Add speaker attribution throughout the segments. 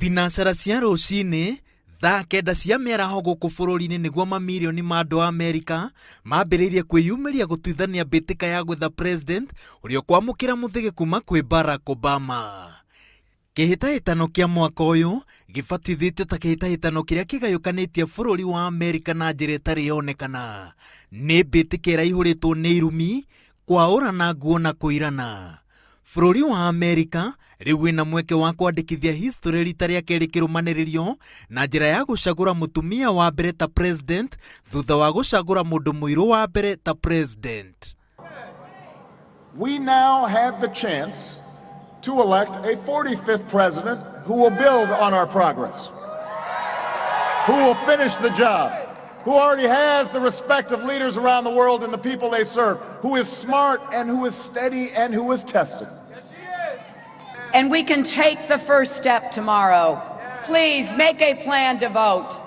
Speaker 1: Thinacara cia rũcinĩ thaa kenda cia mĩaraho gũkũ bũrũri-inĩ nĩguo mamirioni ma andũ a Amerika mambĩrĩirie kwĩyumĩria gũtuithania mbĩtĩka ya gwetha president ũrĩa kwamũkĩra mũthige kuma kwĩ Barack Obama. Kĩhĩtahĩtano kĩa mwaka ũyũ gĩbatithĩtio ta kĩhĩtahĩtano kĩrĩa kĩgayũkanĩtie bũrũri wa Amerika na njĩra ĩtarĩ yonekana. Nĩ mbĩtĩka ĩraihũrĩtwo nĩ irumi, kwaũrana nguo na kũirana. Bũrũri wa Amerika rĩu wĩna mweke wa kwandĩkithia history rita rĩa kerĩ kĩrũmanĩrĩrio na njĩra ya gũcagũra mũtumia wa mbere ta president thutha wa gũcagũra mũndũ mũirũ wa mbere ta president.
Speaker 2: We now have the chance to elect a 45th president who will build on our progress, who will finish the job, who already has the respect of leaders around the world and the people they serve, who is smart and who is steady and who is tested.
Speaker 3: Yes, she is. And we can take the first step tomorrow. Please make a plan to vote.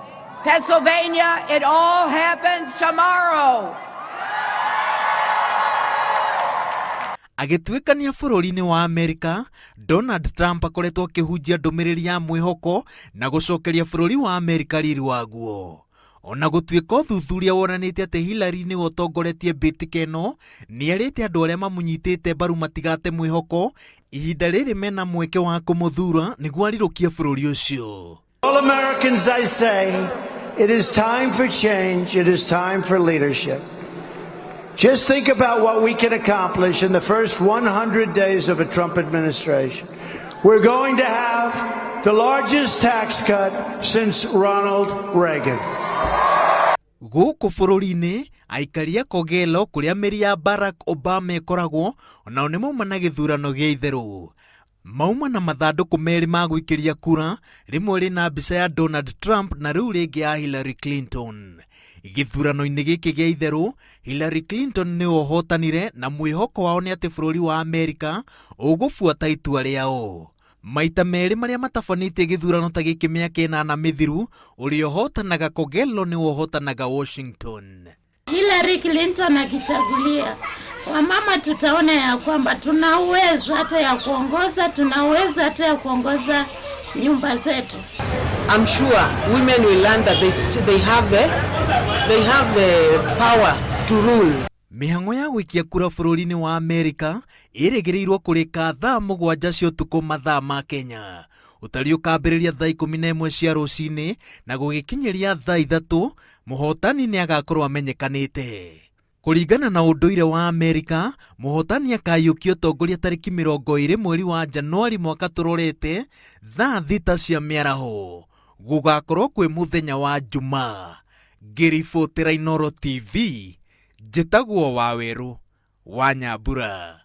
Speaker 3: Pennsylvania, it all happens tomorrow.
Speaker 1: Agĩtuĩkania bũrũri-inĩ wa Amerika, Donald Trump akoretwo akĩhunjia ndũmĩrĩri ya mwĩhoko na gũcokeria bũrũri wa Amerika riri waguo. Ona gũtuĩka ũthuthuria wonanĩtie atĩ Hillary nĩwe ũtongoretie mbĩtĩka ĩno, nĩerĩte andũ arĩa mamunyitĩte mbaru matigate mwĩhoko ihinda rĩrĩ mena mweke wa kũmũthura nĩguo arirũkie bũrũri ũcio.
Speaker 4: All Americans, I say, it is time for change, it is time for leadership. Just think about what we can accomplish in the first 100 days of a Trump administration. We're going to have the largest tax cut since Ronald Reagan.
Speaker 1: Gũkũ bũrũri-inĩ, aikari a Kogelo kũrĩa mĩri ya Barack Obama ĩkoragwo, onao nĩ mauma na gĩthurano gĩa itherũ. Mauma na mathandũkũ merĩ ma gũikĩria kura, rĩmwe rĩna mbica ya Donald Trump na rĩu rĩngĩ ya Hillary Clinton. Gĩthurano-inĩ gĩkĩ gĩa itherũ, Hillary Clinton nĩwe ũhotanire na mwĩhoko wao nĩ atĩ bũrũri wa Amerika ũgũbuata itua rĩao. Maita merĩ marĩa matabanĩtie gĩthurano ta gĩkĩ mĩaka 8 mĩthiru, ũrĩa ũhotanaga Kogelo nĩwe ũhotanaga Washington.
Speaker 5: Hillary Clinton akichagulia, wamama tutaona ya kwamba tuna uwezo hata ya kuongoza, tuna uwezo hata ya kuongoza nyumba zetu.
Speaker 6: I'm sure women will learn that they have the power to rule.
Speaker 1: Mĩhang'o ya gũikia kura bũrũri-inĩ wa Amerika ĩrĩgĩrĩirwo kũrĩka thaa 7 cia ũtukũ mathaa ma Kenya. Ũtari ũkambĩrĩria thaa 11 cia rũcinĩ na gũgĩkinyĩria thaa 3, mũhotani nĩ agakorwo amenyekanĩte. Kũringana na ũndũire wa Amerika, mũhotani akayũkia ũtongoria tarĩki 20 mweri wa Januari mwaka tũrorete thaa 6 cia mĩaraho. Gũgakorwo kwĩ mũthenya wa Jumaa. Ngĩribotera Inooro TV, njĩtagwo Waweru wa Nyambura.